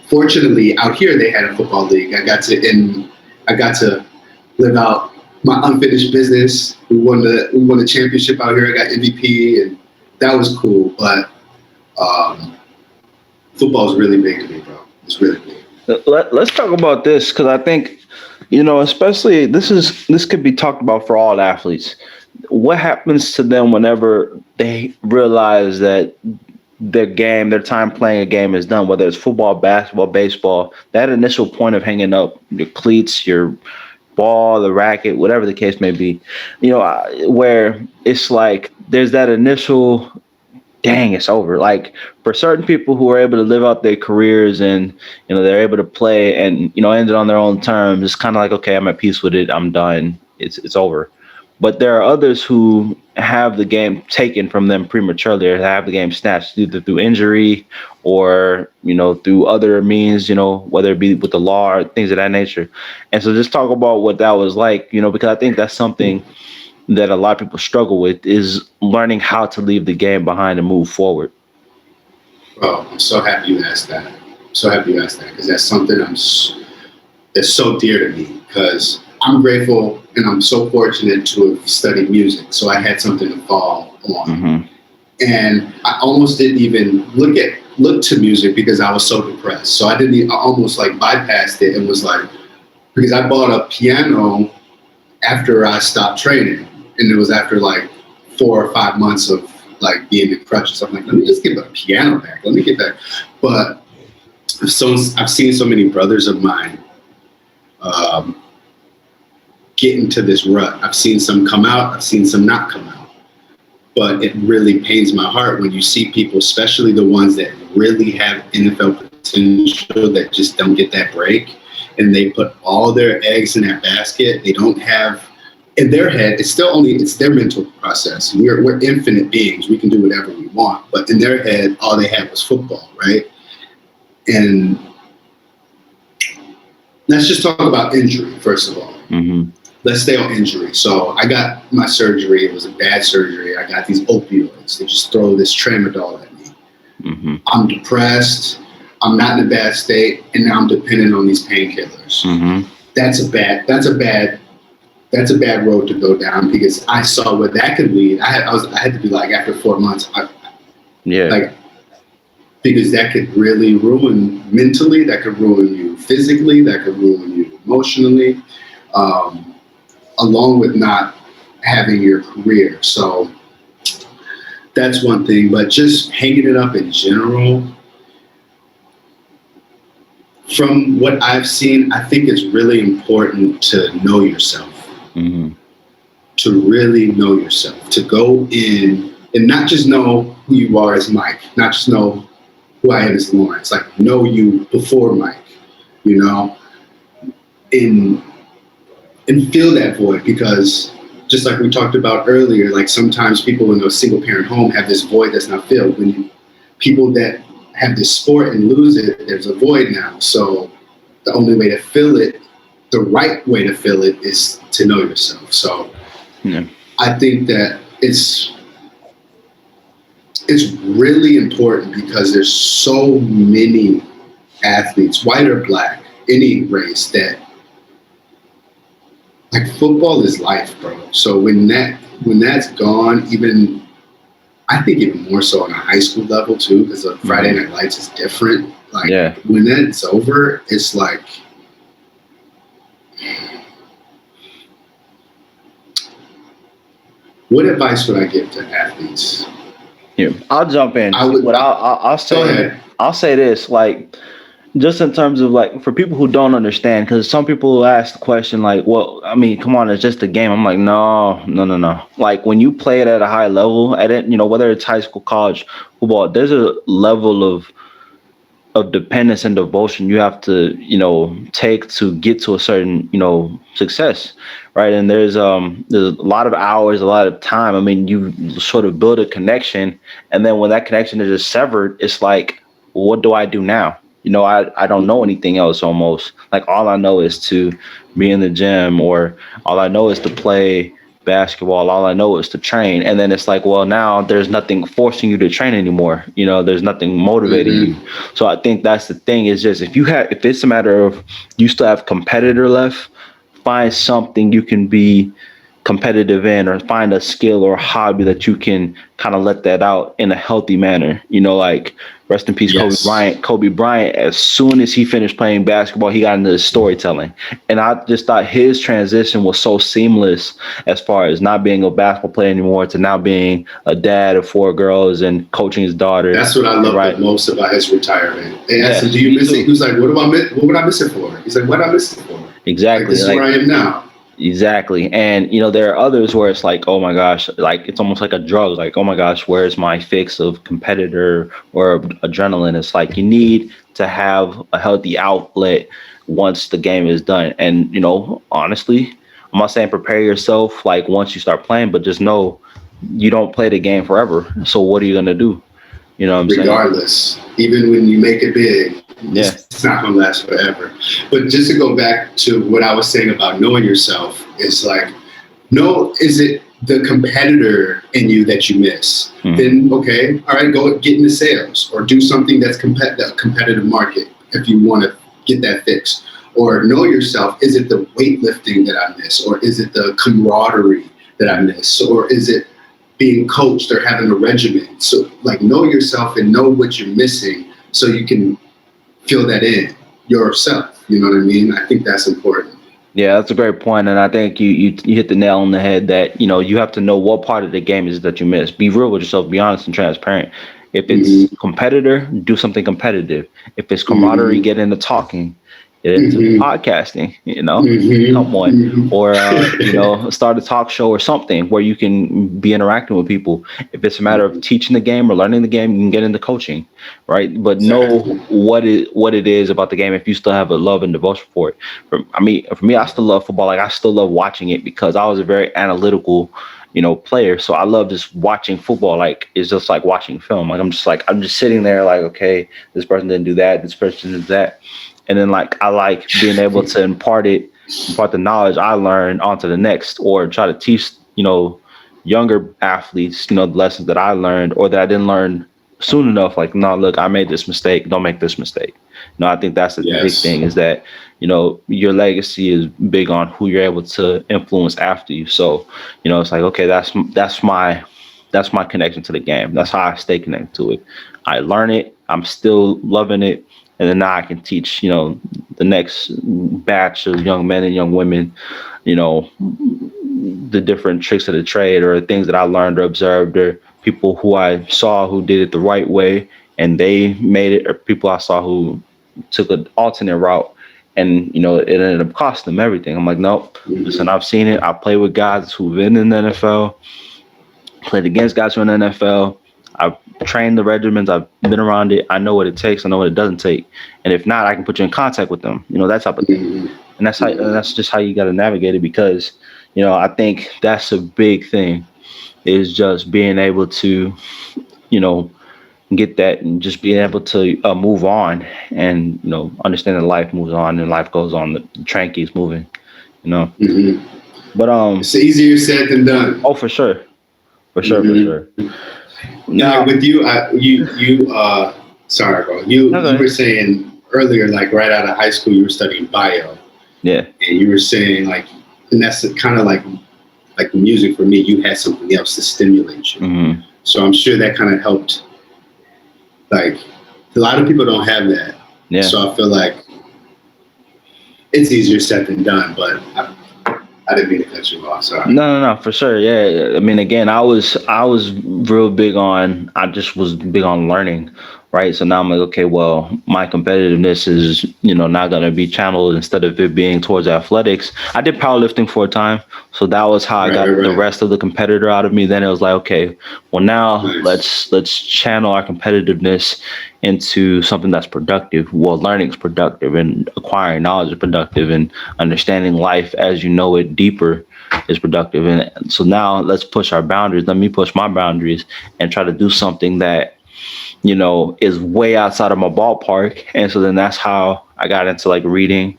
Fortunately, out here they had a football league. I got to live out my unfinished business. We won the championship out here. I got MVP, and that was cool. But football is really big to me, bro. It's really big. Let's talk about this, because I think, especially this could be talked about for all athletes. What happens to them whenever they realize that their time playing a game is done, whether it's football, basketball, baseball, that initial point of hanging up your cleats, your ball, the racket, whatever the case may be, where it's like there's that initial, dang, it's over. Like for certain people who are able to live out their careers and, they're able to play and, end it on their own terms, it's kind of like, okay, I'm at peace with it. I'm done. It's over. But there are others who have the game taken from them prematurely, or have the game snatched either through injury or, through other means, whether it be with the law or things of that nature. And so just talk about what that was like, because I think that's something that a lot of people struggle with, is learning how to leave the game behind and move forward. Bro, I'm so happy you asked that. so happy you asked that because that's something that's so dear to me because I'm grateful and I'm so fortunate to have studied music. So I had something to fall on. Mm-hmm. And I almost didn't even look to music because I was so depressed. So I almost like bypassed it and was like, because I bought a piano after I stopped training. And it was after like 4 or 5 months of like being in crutches. I'm like, let me just get the piano back. Let me get back. But I've seen so many brothers of mine um, get into this rut. I've seen some come out. I've seen some not come out. But it really pains my heart when you see people, especially the ones that really have NFL potential, that just don't get that break, and they put all their eggs in that basket. They don't have in their head. It's their mental process. We're infinite beings. We can do whatever we want. But in their head, all they had was football, right? And let's just talk about injury first of all. Mm-hmm. Let's stay on injury. So I got my surgery. It was a bad surgery. I got these opioids. They just throw this tramadol at me. Mm-hmm. I'm depressed. I'm not in a bad state, and now I'm dependent on these painkillers. Mm-hmm. That's a bad road to go down because I saw where that could lead. I had to be like after 4 months. Yeah. Because that could really ruin mentally. That could ruin you physically. That could ruin you emotionally. Along with not having your career. So that's one thing, but just hanging it up in general, from what I've seen, I think it's really important to know yourself, Mm-hmm. to really know yourself, to go in and not just know who you are as Mike, not just know who I am as Lawrence, like know you before Mike, you know, and fill that void because just like we talked about earlier, like sometimes people in a single parent home have this void that's not filled. People that have this sport and lose it, there's a void now. So the only way to fill it, the right way to fill it is to know yourself. So Yeah. I think that it's really important because there's so many athletes, white or black, any race, that like football is life, bro. So when that's gone, even I think even more so on a high school level too, because the Friday Night Lights is different. Like Yeah. when that's over, it's like what advice would I give to athletes? Here, I'll jump in. I would But I'll go say ahead. I'll say this, like, just in terms of like for people who don't understand, because some people will ask the question like, well, I mean, come on, it's just a game. I'm like, no, no, no, no. Like when you play it at a high level, at it, whether it's high school, college, football, there's a level of dependence and devotion you have to take to get to a certain success, right? And there's a lot of hours, a lot of time. I mean, you sort of build a connection, and then when that connection is just severed, it's like, what do I do now? I don't know anything else. Almost like all I know is to be in the gym, or all I know is to play basketball. All I know is to train. And then it's like, well, now there's nothing forcing you to train anymore. There's nothing motivating you. So I think that's the thing, is just if it's a matter of you still have competitor left, find something you can be competitive in, or find a skill or a hobby that you can kind of let that out in a healthy manner. Like rest in peace, Kobe Yes. Bryant. Kobe Bryant, as soon as he finished playing basketball, he got into the storytelling. And I just thought his transition was so seamless, as far as not being a basketball player anymore to now being a dad of 4 girls and coaching his daughter. That's what I love right? the most about his retirement. They asked him, Yes, "Do you me miss it?" too. He was like, "What would I miss it for?" He's like, "What I miss it for?" Like, Exactly. this is where I am now. Exactly. And there are others where it's like, oh my gosh, like it's almost like a drug. Like, oh my gosh, where's my fix of competitor or adrenaline? It's like you need to have a healthy outlet once the game is done. And honestly, I'm not saying prepare yourself like once you start playing, but just know you don't play the game forever. So what are you gonna do? You know what I'm saying? Regardless, even when you make it big, Yeah. it's not going to last forever. But just to go back to what I was saying about knowing yourself, it's like, is it the competitor in you that you miss? Mhm. Then, okay, all right, go get into sales or do something that's a competitive market. if you want to get that fixed. Or know yourself. Is it the weightlifting that I miss? Or is it the camaraderie that I miss? Or is it being coached or having a regimen? So like know yourself and know what you're missing so you can fill that in yourself. You know what I mean? I think that's important. Yeah, that's a great point, and I think you hit the nail on the head that you have to know what part of the game is that you miss. Be real with yourself. Be honest and transparent. If it's Mm-hmm. competitor, do something competitive. If it's camaraderie, Mm-hmm. get into talking, get into Mm-hmm. podcasting. Come Mm-hmm. on, or Mm-hmm. start a talk show or something where you can be interacting with people. If it's a matter of teaching the game or learning the game, you can get into coaching, right? But know Exactly. what it is about the game if you still have a love and devotion for it. For me, I still love football. Like I still love watching it because I was a very analytical, player. So I love just watching football. Like it's just like watching film. I'm just sitting there like, okay, this person didn't do that, this person did that, and then like I like being able to impart the knowledge I learned onto the next, or try to teach younger athletes the lessons that I learned or that I didn't learn soon enough. Like, no, look, I made this mistake. Don't make this mistake. No, I think that's the big Yes. thing is that your legacy is big on who you're able to influence after you. So it's like, okay, that's my connection to the game. That's how I stay connected to it. I learn it. I'm still loving it, and then now I can teach the next batch of young men and young women you know the different tricks of the trade or things that I learned or observed, or people who I saw who did it the right way and they made it, or people I saw who took an alternate route and it ended up costing them everything. I'm like, nope. Listen, Mm-hmm. I've seen it. I play with guys who've been in the NFL, played against guys who are in the NFL. I've trained the regiments. I've been around it. I know what it takes. I know what it doesn't take. And if not, I can put you in contact with them. That type of thing. Mm-hmm. And that's how. And Mm-hmm. that's just how you got to navigate it because, I think that's a big thing is just being able to, you know, get that and just being able to move on and understand that life moves on and life goes on. The train keeps moving. You know. Mm-hmm. But It's easier said than done. oh, for sure, for sure, for Mm-hmm. sure. And like Now, with you, sorry, bro. You okay. were saying earlier, like right out of high school, you were studying bio, Yeah. and you were saying like, and that's kind of like music for me. You had something else to stimulate you, Hmm. so I'm sure that kind of helped. Like a lot of people don't have that, Yeah. so I feel like it's easier said than done. But I didn't mean to cut you off. Sorry. No, no, no, for sure. Yeah. I mean, again, I was real big on. I just was big on learning, right? So now I'm like, okay, well, my competitiveness is, not gonna be channeled instead of it being towards athletics. I did powerlifting for a time, so that was how I Right, got right, the right. rest of the competitor out of me. Then it was like, okay, well, now Nice. let's channel our competitiveness into something that's productive. Well, learning is productive, and acquiring knowledge is productive, and understanding life as you know it deeper is productive. And so now let's push our boundaries. Let me push my boundaries and try to do something that, is way outside of my ballpark. And so then that's how I got into like reading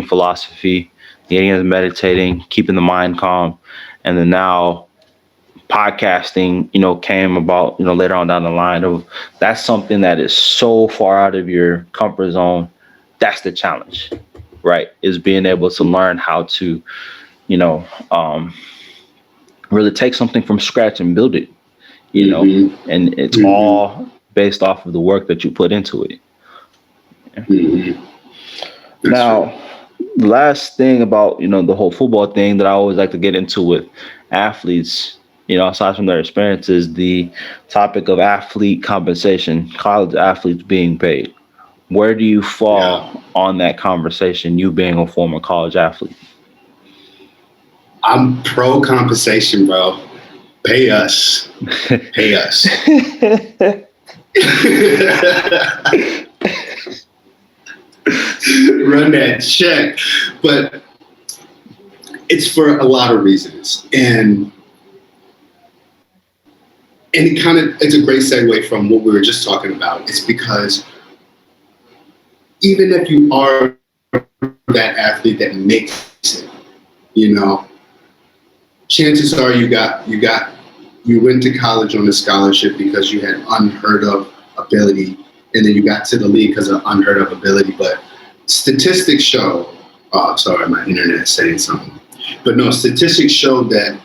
philosophy, getting into meditating, keeping the mind calm. And then now podcasting, came about, later on down the line of that's something that is so far out of your comfort zone. That's the challenge, right? Is being able to learn how to, you know, um, really take something from scratch and build it, Mm-hmm. and it's Mm-hmm. all based off of the work that you put into it. Mm-hmm. That's true. Now, the last thing about, the whole football thing that I always like to get into with athletes, aside from their experiences, the topic of athlete compensation, college athletes being paid. Where do you Yeah. fall on that conversation, you being a former college athlete? I'm pro compensation, bro. Pay us. Pay us. Run that check. But it's for a lot of reasons. And it's a great segue from what we were just talking about. It's because even if you are that athlete that makes it, you know, chances are you went to college on a scholarship because you had unheard of ability and then you got to the league because of unheard of ability. But statistics show, oh, sorry, my internet is saying something. But no, statistics show that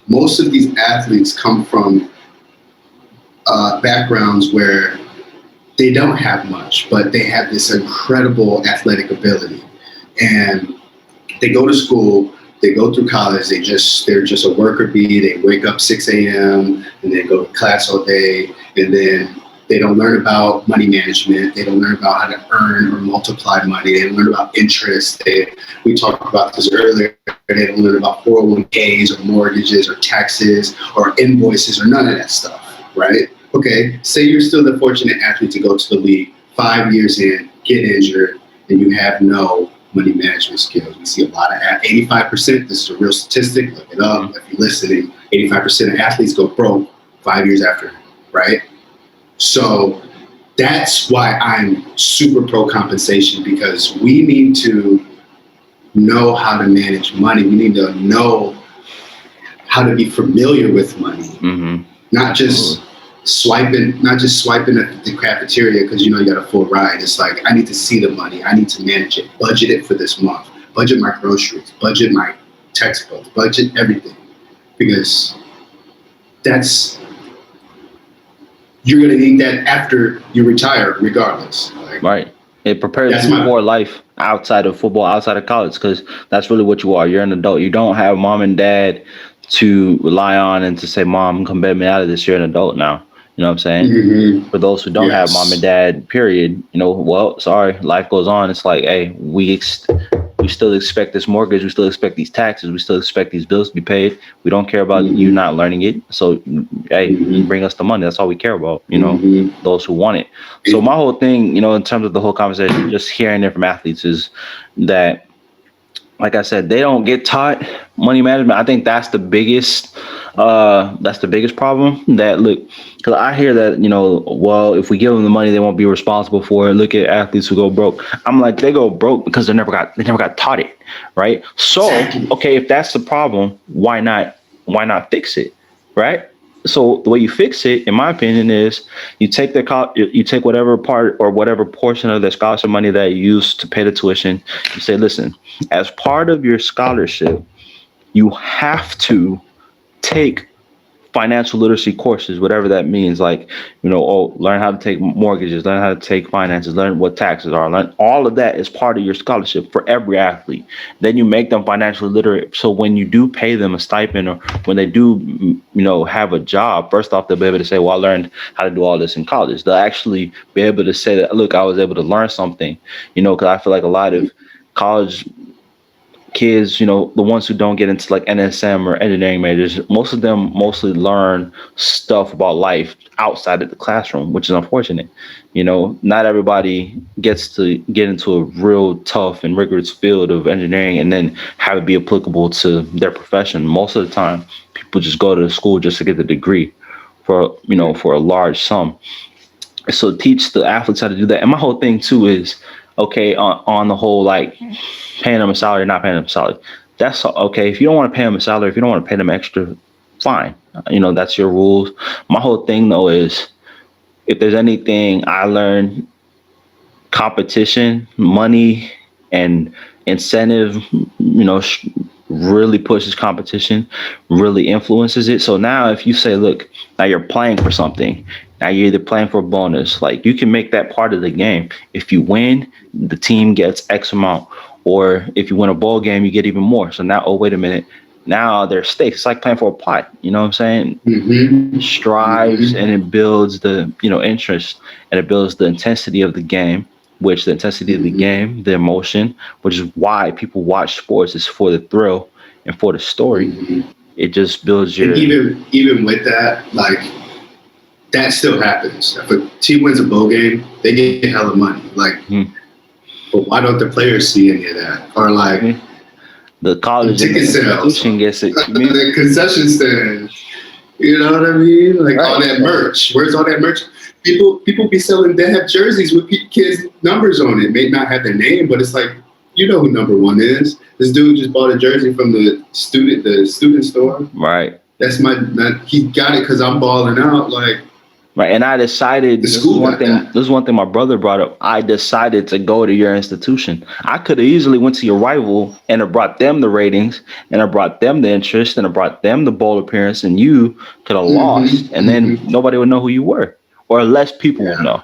most of these athletes come from backgrounds where they don't have much, but they have this incredible athletic ability. And they go to school, they go through college, they're just a worker bee. They wake up 6 a.m. and they go to class all day, and then they don't learn about money management. They don't learn about how to earn or multiply money. They don't learn about interest. We talked about this earlier. They don't learn about 401ks or mortgages or taxes or invoices or none of that stuff, right? Okay, say you're still the fortunate athlete to go to the league 5 years in, get injured, and you have no money management skills. We see a lot of 85%, this is a real statistic, look it up if you're listening, 85% of athletes go broke 5 years after, right? So that's why I'm super pro compensation, because we need to know how to manage money. We need to know how to be familiar with money, not just swiping at the cafeteria because you got a full ride. It's like, I need to see the money. I need to manage it, budget it for this month, budget my groceries, budget my textbooks, budget everything, because you're going to need that after you retire regardless. Like, right. It prepares you for life outside of football, outside of college, because that's really what you are. You're an adult. You don't have mom and dad to rely on and to say, Mom, come bail me out of this. You're an adult now. You know what I'm saying? For those who don't have mom and dad, period, well, sorry, life goes on. It's like, hey, we still expect this mortgage. We still expect these taxes. We still expect these bills to be paid. We don't care about you not learning it. So, hey, bring us the money. That's all we care about, those who want it. So my whole thing, in terms of the whole conversation, just hearing it from athletes is that, like I said, they don't get taught money management. I think that's the biggest problem. That, look, because I hear that, well, if we give them the money, they won't be responsible for it. Look at athletes who go broke. I'm like, they go broke because they never got taught it, right? So, okay, if that's the problem, why not fix it, right? So the way you fix it, in my opinion, is you take whatever part or whatever portion of the scholarship money that you use to pay the tuition. You say, listen, as part of your scholarship, you have to take financial literacy courses, whatever that means, like, learn how to take mortgages, learn how to take finances, learn what taxes are, learn all of that is part of your scholarship for every athlete. Then you make them financially literate. So when you do pay them a stipend, or when they do, have a job, first off, they'll be able to say, well, I learned how to do all this in college. They'll actually be able to say that, look, I was able to learn something, because I feel like a lot of college kids, the ones who don't get into like NSM or engineering majors, most of them mostly learn stuff about life outside of the classroom, which is unfortunate. Not everybody gets to get into a real tough and rigorous field of engineering and then have it be applicable to their profession. Most of the time, people just go to school just to get the degree for a large sum. So teach the athletes how to do that. And my whole thing too is, okay, on the whole, like, paying them a salary or not paying them a salary, that's okay. If you don't want to pay them a salary, if you don't want to pay them extra, fine. That's your rules. My whole thing though is, if there's anything I learned, competition, money, and incentive, really pushes competition, really influences it. So now if you say, look, now you're playing for something, now you're either playing for a bonus, like, you can make that part of the game. If you win, the team gets X amount, or if you win a bowl game, you get even more. So now, oh, wait a minute, now there's stakes. It's like playing for a pot. You know what I'm saying? Strives, and it builds the interest, and it builds the intensity of the game. Which the intensity of the game, the emotion, which is why people watch sports, is for the thrill and for the story. It just builds your. And even with that, like, that still happens. If a team wins a bowl game, they get hella money. Like, but why don't the players see any of that? Or like, the college institution gets it. The concession stand. You know what I mean? Like, all that merch. Where's all that merch? People be selling. They have jerseys with kids' numbers on it. May not have their name, but it's like, who number one is. This dude just bought a jersey from the student store. Right. That's he got it because I'm balling out. Like, Right, and I decided The school got that. This is one thing my brother brought up. I decided to go to your institution. I could have easily went to your rival and have brought them the ratings, and I brought them the interest, and I brought them the bowl appearance, and you could have lost, and then nobody would know who you were, or less people would Yeah. know.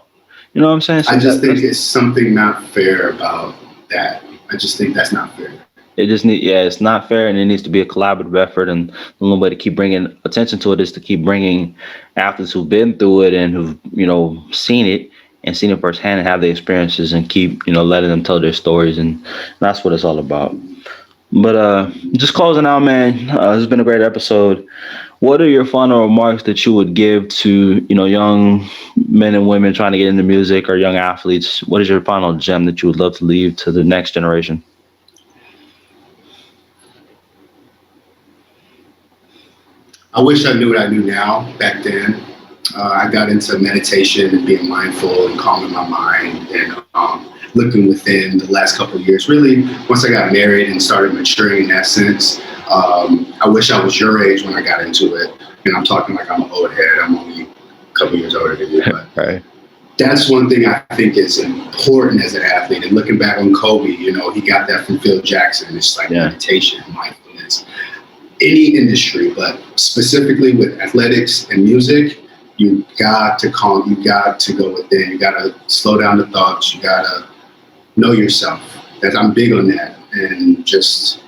You know what I'm saying? So I just think that's it's something not fair about that. I just think that's not fair. it. Just need yeah, it's not fair, and it needs to be a collaborative effort. And the only way to keep bringing attention to it is to keep bringing athletes who've been through it and who've seen it and seen it firsthand and have the experiences and keep letting them tell their stories, and that's what it's all about. But just closing out, man. This has been a great episode. What are your final remarks that you would give to young men and women trying to get into music or young athletes? What is your final gem that you would love to leave to the next generation? I wish I knew what I knew now back then. I got into meditation and being mindful and calming my mind and looking within the last couple of years. Really, once I got married and started maturing in that sense, I wish I was your age when I got into it. And I'm talking like I'm an old head. I'm only a couple years older than you, but Right. that's one thing I think is important as an athlete. And looking back on Kobe, he got that from Phil Jackson. It's like Yeah. meditation, mindfulness, any industry, but specifically with athletics and music, you got to calm, you got to go within, you got to slow down the thoughts, you got to know yourself. That I'm big on that, and just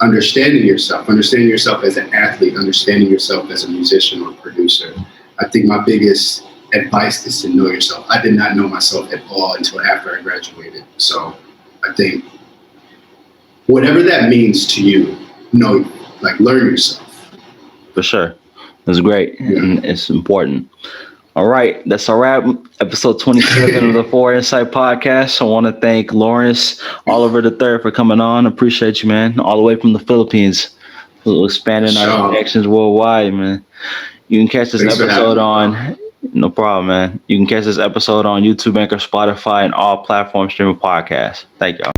understanding yourself as an athlete, understanding yourself as a musician or producer. I think my biggest advice is to know yourself. I did not know myself at all until after I graduated. So I think whatever that means to you, learn yourself. For sure. It's great and it's important. All right. That's a wrap. Episode 27 of the Four Insight Podcast. I want to thank Lawrence Oliver III for coming on. Appreciate you, man. All the way from the Philippines. Expanding our connections worldwide, man. You can catch this episode on no problem, man. You can catch this episode on YouTube, Anchor, Spotify, and all platform streaming podcasts. Thank y'all.